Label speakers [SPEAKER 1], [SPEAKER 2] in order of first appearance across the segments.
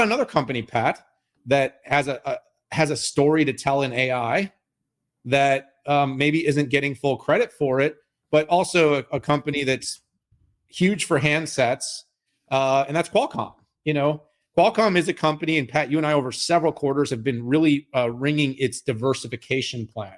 [SPEAKER 1] about another company, Pat, that has a story to tell in AI that maybe isn't getting full credit for it, but also a company that's huge for handsets, and that's Qualcomm. Qualcomm is a company, and Pat, you and I over several quarters have been really ringing its diversification plan.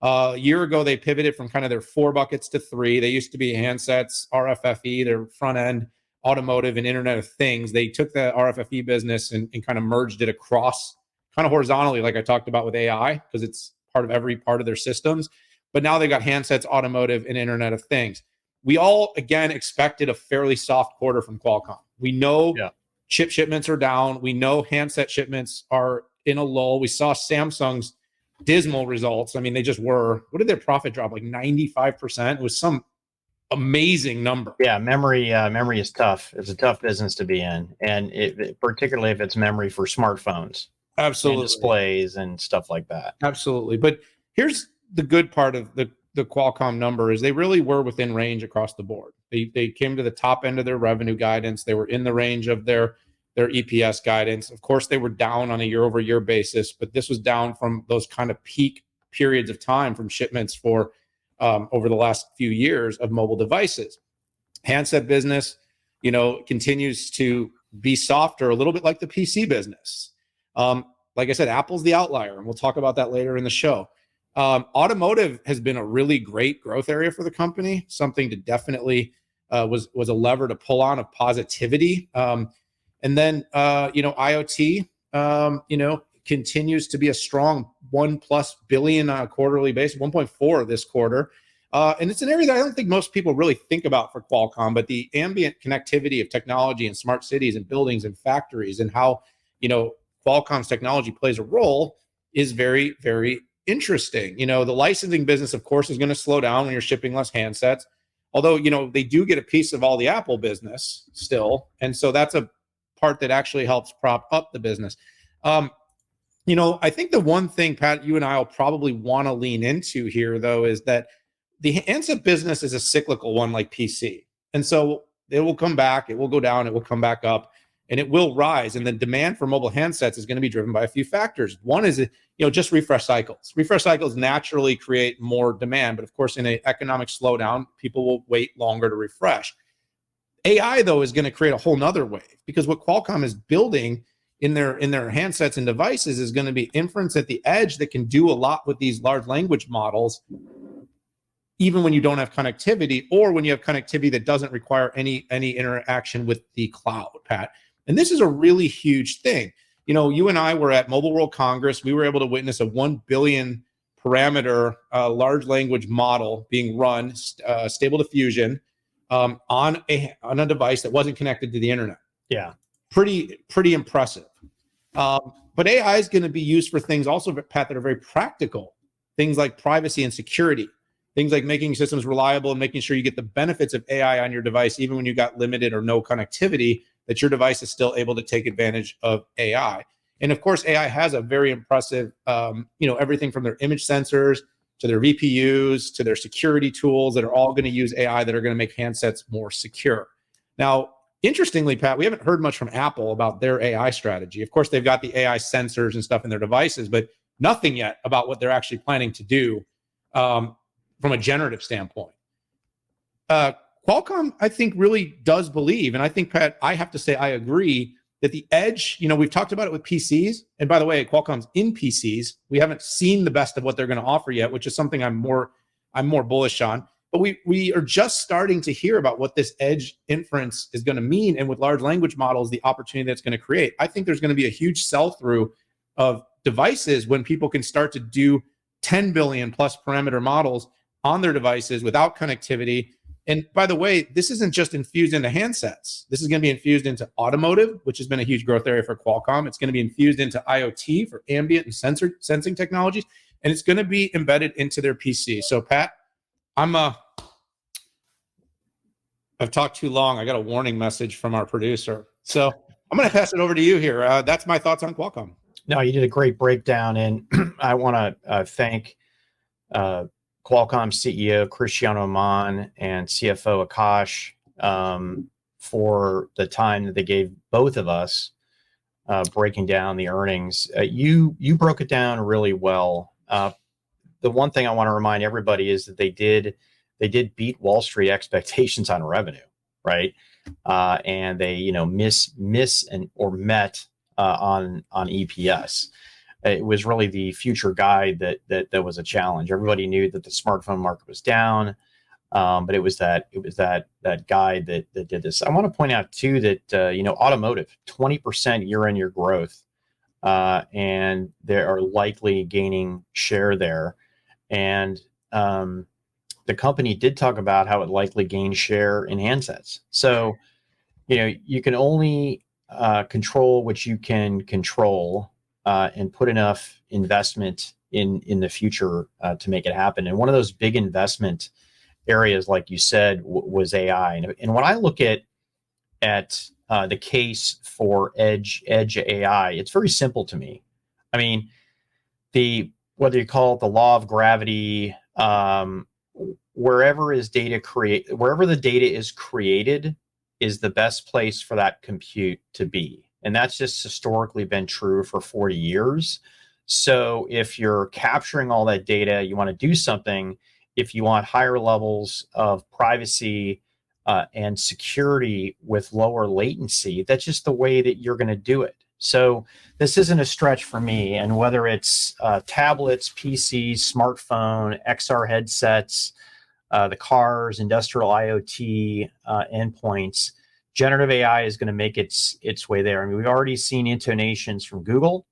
[SPEAKER 1] A year ago, they pivoted from kind of their 4 buckets to 3. They used to be handsets, RFFE, their front end, automotive, and Internet of Things. They took the RFFE business and kind of merged it across kind of horizontally, like I talked about with AI, because it's part of every part of their systems. But now they got handsets, automotive, and Internet of Things. We all, again, expected a fairly soft quarter from Qualcomm. We know chip shipments are down. We know handset shipments are in a lull. We saw Samsung's dismal results. I mean, they just were. What did their profit drop? Like 95%? It was some amazing number.
[SPEAKER 2] Yeah, memory is tough. It's a tough business to be in, and particularly if it's memory for smartphones.
[SPEAKER 1] Absolutely.
[SPEAKER 2] And displays and stuff like that.
[SPEAKER 1] Absolutely. But here's the good part of the Qualcomm number is they really were within range across the board. They came to the top end of their revenue guidance. They were in the range of their EPS guidance. Of course, they were down on a year-over-year basis, but this was down from those kind of peak periods of time from shipments for over the last few years of mobile devices. Handset business, continues to be softer, a little bit like the PC business. Like I said, Apple's the outlier, and we'll talk about that later in the show. Automotive has been a really great growth area for the company, something to definitely was a lever to pull on of positivity. And then, IoT, continues to be a strong $1+ billion on a quarterly basis, 1.4 this quarter. And it's an area that I don't think most people really think about for Qualcomm, but the ambient connectivity of technology in smart cities and buildings and factories and how, Qualcomm's technology plays a role is very, very interesting. The licensing business, of course, is going to slow down when you're shipping less handsets, although, they do get a piece of all the Apple business still. And so that's a part that actually helps prop up the business. I think the one thing, Pat, you and I will probably want to lean into here, though, is that the handset business is a cyclical one like PC. And so it will come back, it will go down, it will come back up, and it will rise. And the demand for mobile handsets is going to be driven by a few factors. One is, just refresh cycles. Refresh cycles naturally create more demand. But of course, in an economic slowdown, people will wait longer to refresh. AI, though, is going to create a whole nother wave, because what Qualcomm is building in their handsets and devices is going to be inference at the edge that can do a lot with these large language models, even when you don't have connectivity, or when you have connectivity that doesn't require any interaction with the cloud, Pat. And this is a really huge thing. You and I were at Mobile World Congress. We were able to witness a 1 billion parameter large language model being run, stable diffusion, on a device that wasn't connected to the internet.
[SPEAKER 2] Yeah.
[SPEAKER 1] Pretty impressive. But AI is going to be used for things also, Pat, that are very practical. Things like privacy and security. Things like making systems reliable and making sure you get the benefits of AI on your device, even when you got limited or no connectivity, that your device is still able to take advantage of AI. And of course, AI has a very impressive, everything from their image sensors to their VPUs to their security tools that are all going to use AI that are going to make handsets more secure. Now, interestingly, Pat, we haven't heard much from Apple about their AI strategy. Of course, they've got the AI sensors and stuff in their devices, but nothing yet about what they're actually planning to do from a generative standpoint. Qualcomm, I think, really does believe, and I think, Pat, I have to say I agree, that the edge, we've talked about it with PCs. And by the way, Qualcomm's in PCs. We haven't seen the best of what they're going to offer yet, which is something I'm more bullish on. But we are just starting to hear about what this edge inference is going to mean. And with large language models, the opportunity that's going to create. I think there's going to be a huge sell-through of devices when people can start to do 10 billion plus parameter models on their devices without connectivity. And by the way, this isn't just infused into handsets. This is going to be infused into automotive, which has been a huge growth area for Qualcomm. It's going to be infused into IoT for ambient and sensing technologies. And it's going to be embedded into their PC. So, Pat, I've talked too long. I got a warning message from our producer. So I'm going to pass it over to you here. That's my thoughts on Qualcomm.
[SPEAKER 2] No, you did a great breakdown. And I want to thank Qualcomm CEO Cristiano Amon and CFO Akash for the time that they gave both of us breaking down the earnings. You broke it down really well. The one thing I want to remind everybody is that they did beat Wall Street expectations on revenue, right? And they miss and or met on EPS. It was really the future guide that was a challenge. Everybody knew that the smartphone market was down, but it was that guide that did this. I want to point out too that automotive 20% year-on-year growth, and they are likely gaining share there. And the company did talk about how it likely gained share in handsets. So you can only control what you can control, and put enough investment in the future to make it happen. And one of those big investment areas, like you said, was AI. And when I look at the case for edge AI, it's very simple to me. I mean, whether you call it the law of gravity, wherever the data is created is the best place for that compute to be. And that's just historically been true for 40 years. So if you're capturing all that data, you want to do something. If you want higher levels of privacy and security with lower latency, that's just the way that you're going to do it. So this isn't a stretch for me. And whether it's tablets, PCs, smartphone, XR headsets, the cars, industrial IoT endpoints, generative AI is going to make its way there. I mean, we've already seen intonations from Google.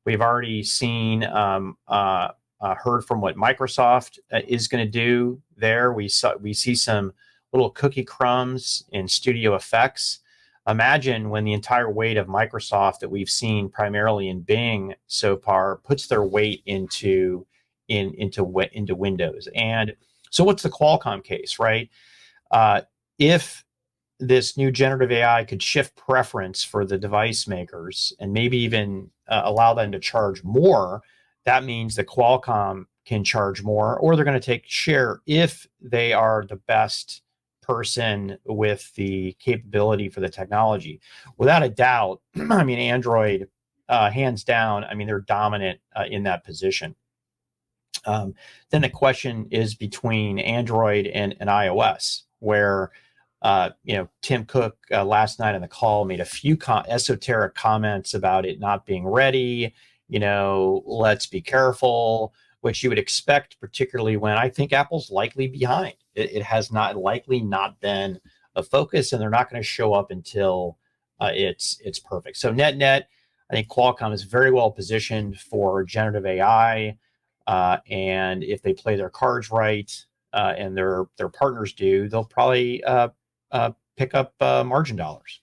[SPEAKER 2] We've already seen heard from what Microsoft is going to do there. We see some little cookie crumbs in Studio Effects. Imagine when the entire weight of Microsoft that we've seen primarily in Bing so far puts their weight into Windows. And so what's the Qualcomm case, right? If this new generative AI could shift preference for the device makers and maybe even allow them to charge more, that means that Qualcomm can charge more, or they're going to take share if they are the best person with the capability for the technology. Without a doubt, I mean, Android, hands down, I mean, they're dominant in that position. Then the question is between Android and iOS, where Tim Cook last night on the call made a few esoteric comments about it not being ready. Let's be careful, which you would expect, particularly when I think Apple's likely behind. It has likely not been a focus, and they're not going to show up until it's perfect. So net, I think Qualcomm is very well positioned for generative AI. And if they play their cards right, and their partners do, they'll probably pick up margin dollars.